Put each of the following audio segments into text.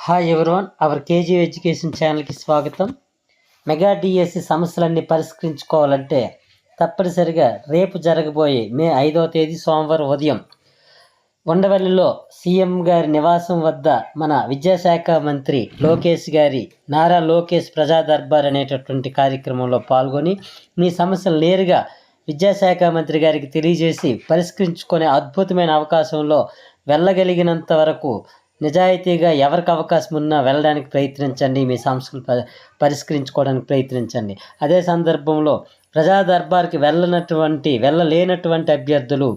Hi everyone, our KG education ఛానల్కి స్వాగతం. Mega DSC సమస్యలన్నీ పరిష్కరించుకోవాలంటే తప్పనిసరిగా రేపు జరగబోయే మే 5వ తేదీ సోమవారం ఉదయం ఉండవల్లిలో సీఎం గారి నివాసం వద్ద మన విద్యాశాఖ మంత్రి లోకేష్ గారి నారా లోకేష్ ప్రజా దర్బార్ అనేటటువంటి కార్యక్రమంలో పాల్గొని మీ సమస్యలు నేరుగా విద్యాశాఖ మంత్రి గారికి తెలియజేసి పరిష్కరించుకునే అద్భుతమైన అవకాశంలో వెళ్ళగలిగినంత వరకు నిజాయితీగా ఎవరికి అవకాశం ఉన్నా వెళ్ళడానికి ప్రయత్నించండి, మీ సమస్యలు పరిష్కరించుకోవడానికి ప్రయత్నించండి. అదే సందర్భంలో ప్రజా దర్బార్కి వెళ్ళలేనటువంటి అభ్యర్థులు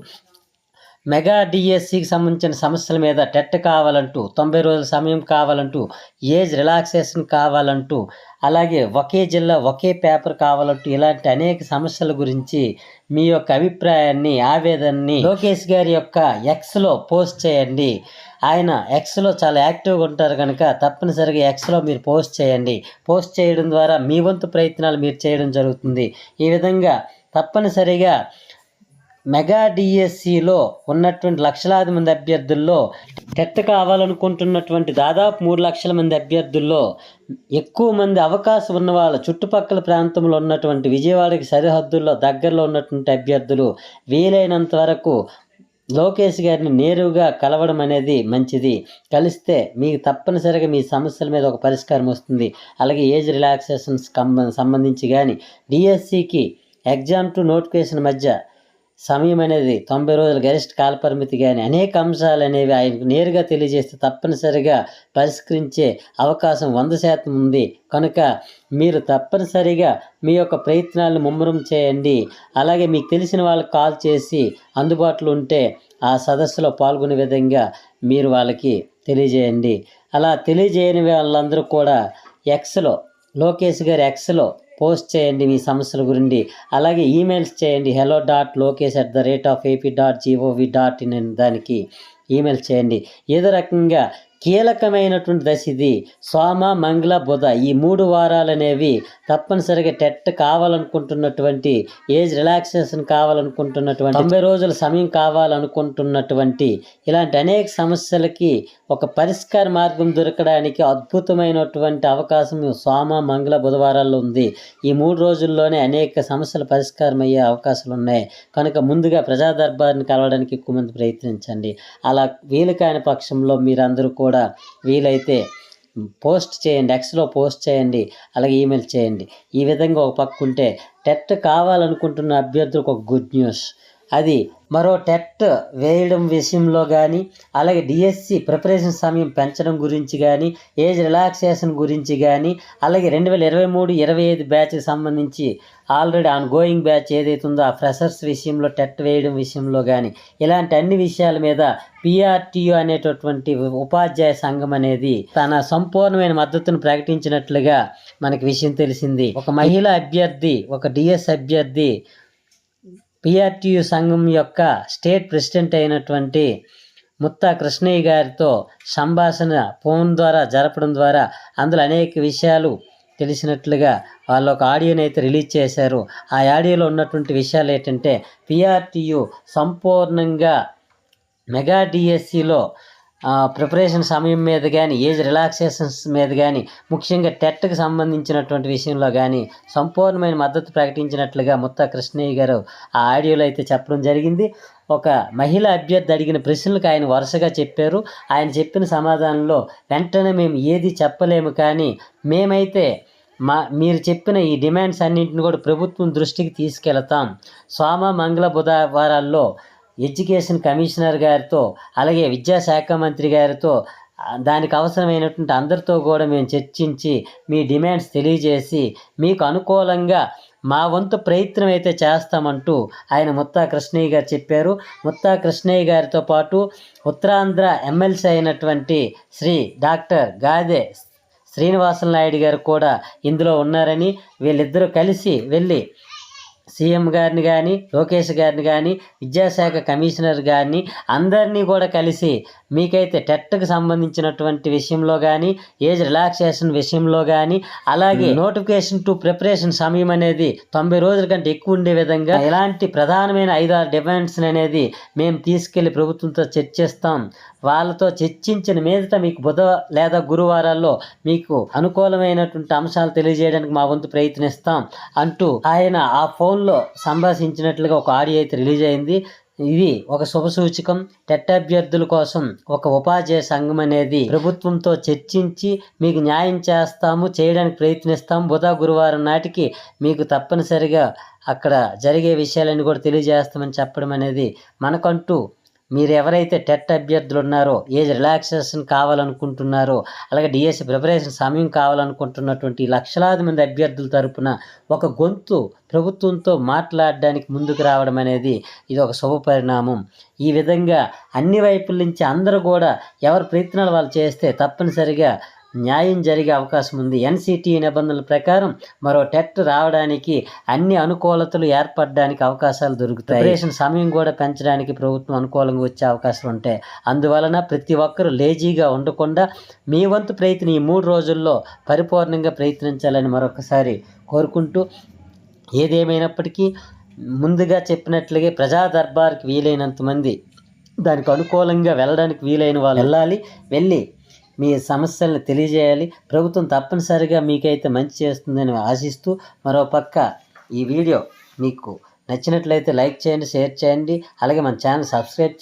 మెగా డిఎస్సికి సంబంధించిన సమస్యల మీద టెట్ కావాలంటూ, 90 రోజుల సమయం కావాలంటూ, ఏజ్ రిలాక్సేషన్ కావాలంటూ, అలాగే ఒకే జిల్లా ఒకే పేపర్ కావాలంటూ ఇలాంటి అనేక సమస్యల గురించి మీ యొక్క అభిప్రాయాన్ని, ఆవేదనని లోకేష్ గారి యొక్క ఎక్స్లో పోస్ట్ చేయండి. ఆయన ఎక్స్లో చాలా యాక్టివ్గా ఉంటారు కనుక తప్పనిసరిగా ఎక్స్లో మీరు పోస్ట్ చేయండి. పోస్ట్ చేయడం ద్వారా మీ వంతు ప్రయత్నాలు మీరు చేయడం జరుగుతుంది. ఈ విధంగా తప్పనిసరిగా మెగా డిఎస్సిలో ఉన్నటువంటి లక్షలాది మంది అభ్యర్థుల్లో టెట్ కావాలనుకుంటున్నటువంటి దాదాపు 3 లక్షల మంది అభ్యర్థుల్లో ఎక్కువ మంది అవకాశం ఉన్న వాళ్ళ చుట్టుపక్కల ప్రాంతంలో ఉన్నటువంటి విజయవాడకి సరిహద్దుల్లో దగ్గరలో ఉన్నటువంటి అభ్యర్థులు వీలైనంత వరకు లోకేష్ గారిని నేరుగా కలవడం అనేది మంచిది. కలిస్తే మీకు తప్పనిసరిగా మీ సమస్యల మీద ఒక పరిష్కారం వస్తుంది. అలాగే ఏజ్ రిలాక్సేషన్స్ సంబంధించి కానీ డిఎస్సికి ఎగ్జామ్ టు నోటిఫికేషన్ మధ్య సమయం అనేది 90 రోజుల గరిష్ట కాలపరిమితి కానీ అనేక అంశాలు అనేవి ఆయనకు నేరుగా తెలియజేస్తే తప్పనిసరిగా పరిష్కరించే అవకాశం 100% ఉంది. కనుక మీరు తప్పనిసరిగా మీ యొక్క ప్రయత్నాలను ముమ్మరం చేయండి. అలాగే మీకు తెలిసిన వాళ్ళకి కాల్ చేసి అందుబాటులో ఉంటే ఆ సదస్సులో పాల్గొనే విధంగా మీరు వాళ్ళకి తెలియజేయండి. అలా తెలియజేయని వాళ్ళందరూ కూడా ఎక్స్లో లోకేష్ గారి ఎక్స్లో పోస్ట్ చేయండి మీ సమస్యల గురించి. అలాగే ఈమెయిల్స్ చేయండి hello.lokesh@ap.gov.in దానికి ఈమెయిల్ చేయండి. ఏదో రకంగా కీలకమైనటువంటి దశ ఇది. సోమ, మంగళ, బుధ ఈ 3 వారాలు అనేవి తప్పనిసరిగా టెట్ కావాలనుకుంటున్నటువంటి, ఏజ్ రిలాక్సేషన్ కావాలనుకుంటున్నటువంటి, 90 రోజుల సమయం కావాలనుకుంటున్నటువంటి ఇలాంటి అనేక సమస్యలకి ఒక పరిష్కార మార్గం దొరకడానికి అద్భుతమైనటువంటి అవకాశం సోమ, మంగళ, బుధవారాల్లో ఉంది. ఈ 3 రోజుల్లోనే అనేక సమస్యల పరిష్కారం అయ్యే అవకాశాలు ఉన్నాయి. కనుక ముందుగా ప్రజా దర్బార్ని కలవడానికి ఎక్కువ మంది ప్రయత్నించండి. అలా వీలు కాని పక్షంలో మీరందరూ కూడా వీలైతే పోస్ట్ చేయండి, ఎక్స్లో పోస్ట్ చేయండి, అలాగే ఈమెయిల్ చేయండి. ఈ విధంగా ఒక పక్క ఉంటే టెట్ కావాలనుకుంటున్న అభ్యర్థులకు ఒక గుడ్ న్యూస్. అది మరో టెట్ వేయడం విషయంలో కానీ, అలాగే డిఎస్సి ప్రిపరేషన్ సమయం పెంచడం గురించి కానీ, ఏజ్ రిలాక్సేషన్ గురించి కానీ, అలాగే 2023-25 బ్యాచ్కి సంబంధించి ఆల్రెడీ ఆన్ గోయింగ్ బ్యాచ్ ఏదైతే ఉందో ఆ ఫ్రెషర్స్ విషయంలో టెట్ వేయడం విషయంలో కానీ ఇలాంటి అన్ని విషయాల మీద పిఆర్టీయూ అనేటటువంటి ఉపాధ్యాయ సంఘం అనేది తన సంపూర్ణమైన మద్దతును ప్రకటించినట్లుగా మనకి విషయం తెలిసింది. ఒక మహిళా అభ్యర్థి, ఒక డిఎస్ అభ్యర్థి పిఆర్టీయూ సంఘం యొక్క స్టేట్ ప్రెసిడెంట్ అయినటువంటి ముత్తా కృష్ణయ్య గారితో సంభాషణ ఫోన్ ద్వారా జరపడం ద్వారా అందులో అనేక విషయాలు తెలిసినట్లుగా వాళ్ళు ఒక ఆడియోని అయితే రిలీజ్ చేశారు. ఆ ఆడియోలో ఉన్నటువంటి విషయాలు ఏంటంటే పిఆర్టీయూ సంపూర్ణంగా మెగా డిఎస్సిలో ప్రిపరేషన్ సమయం మీద కానీ, ఏజ్ రిలాక్సేషన్స్ మీద కానీ, ముఖ్యంగా టెట్కి సంబంధించినటువంటి విషయంలో కానీ సంపూర్ణమైన మద్దతు ప్రకటించినట్లుగా ముత్తా కృష్ణయ్య గారు ఆ ఆడియోలో అయితే చెప్పడం జరిగింది. ఒక మహిళా అభ్యర్థి అడిగిన ప్రశ్నలకు ఆయన వరుసగా చెప్పారు. ఆయన చెప్పిన సమాధానంలో వెంటనే మేము ఏది చెప్పలేము, కానీ మేమైతే మీరు చెప్పిన ఈ డిమాండ్స్ అన్నింటిని కూడా ప్రభుత్వం దృష్టికి తీసుకెళ్తాం. సోమ, మంగళ, బుధవారాల్లో ఎడ్యుకేషన్ కమిషనర్ గారితో, అలాగే విద్యాశాఖ మంత్రి గారితో, దానికి అవసరమైనటువంటి అందరితో కూడా మేము చర్చించి మీ డిమాండ్స్ తెలియజేసి మీకు అనుకూలంగా మా వంతు ప్రయత్నం అయితే చేస్తామంటూ ఆయన ముత్తా కృష్ణయ్య గారు చెప్పారు. ముత్తా కృష్ణయ్య గారితో పాటు ఉత్తరాంధ్ర ఎమ్మెల్సీ అయినటువంటి శ్రీ డాక్టర్ గాదె శ్రీనివాసన్ నాయుడు గారు కూడా ఇందులో ఉన్నారని, వీళ్ళిద్దరూ కలిసి వెళ్ళి సీఎం గారిని కానీ, లోకేష్ గారిని కానీ, విద్యాశాఖ కమిషనర్ గారిని అందరినీ కూడా కలిసి మీకైతే టెట్కి సంబంధించినటువంటి విషయంలో కానీ, ఏజ్ రిలాక్సేషన్ విషయంలో కానీ, అలాగే నోటిఫికేషన్ టు ప్రిపరేషన్ సమయం అనేది 90 రోజుల కంటే ఎక్కువ ఉండే విధంగా ఇలాంటి ప్రధానమైన 5-6 డిమాండ్స్ అనేది మేము తీసుకెళ్లి ప్రభుత్వంతో చర్చిస్తాం. వాళ్ళతో చర్చించిన మీదట మీకు బుధ లేదా గురువారాల్లో మీకు అనుకూలమైనటువంటి అంశాలు తెలియజేయడానికి మా వంతు ప్రయత్నిస్తాం అంటూ ఆయన ఆ ఫోన్లో సంభాషించినట్లుగా ఒక ఆడియో అయితే రిలీజ్ అయింది. ఇది ఒక శుభసూచకం. టెట్ అభ్యర్థుల కోసం ఒక ఉపాధ్యాయ సంఘం అనేది ప్రభుత్వంతో చర్చించి మీకు న్యాయం చేయడానికి ప్రయత్నిస్తాం. బుధ గురువారం నాటికి మీకు తప్పనిసరిగా అక్కడ జరిగే విషయాలన్నీ కూడా తెలియజేస్తామని చెప్పడం అనేది మనకంటూ మీరు ఎవరైతే టెట్ అభ్యర్థులు ఉన్నారో, ఏజ్ రిలాక్సేషన్ కావాలనుకుంటున్నారో, అలాగే డిఎస్సి ప్రిపరేషన్ సమయం కావాలనుకుంటున్నటువంటి లక్షలాది మంది అభ్యర్థుల తరపున ఒక గొంతు ప్రభుత్వంతో మాట్లాడడానికి ముందుకు రావడం అనేది ఇది ఒక శుభ పరిణామం. ఈ విధంగా అన్ని వైపుల నుంచి అందరూ కూడా ఎవరి ప్రయత్నాలు వాళ్ళు చేస్తే తప్పనిసరిగా న్యాయం జరిగే అవకాశం ఉంది. ఎన్సిటి నిబంధనల ప్రకారం మరో టెట్ రావడానికి అన్ని అనుకూలతలు ఏర్పడడానికి అవకాశాలు దొరుకుతాయి. ప్రిపరేషన్ సమయం కూడా పెంచడానికి ప్రభుత్వం అనుకూలంగా వచ్చే అవకాశాలు ఉంటాయి. అందువలన ప్రతి ఒక్కరూ లేజీగా ఉండకుండా మీ వంతు ప్రయత్నం ఈ 3 రోజుల్లో పరిపూర్ణంగా ప్రయత్నించాలని మరొకసారి కోరుకుంటూ, ఏదేమైనప్పటికీ ముందుగా చెప్పినట్లుగా ప్రజా దర్బార్కి వీలైనంత మంది దానికి అనుకూలంగా వెళ్ళడానికి వీలైన వాళ్ళు వెళ్ళి మీ సమస్యలను తెలియజేయాలి. ప్రభుత్వం తప్పనిసరిగా మీకైతే మంచి చేస్తుందని ఆశిస్తూ, మరోపక్క ఈ వీడియో మీకు నచ్చినట్లయితే లైక్ చేయండి, షేర్ చేయండి, అలాగే మన ఛానల్ సబ్స్క్రైబ్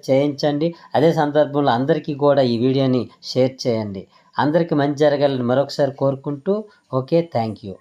చేయించండి. అదే సందర్భంలో అందరికీ కూడా ఈ వీడియోని షేర్ చేయండి. అందరికీ మంచి జరగాలని మరొకసారి కోరుకుంటూ, ఓకే, థ్యాంక్ యూ.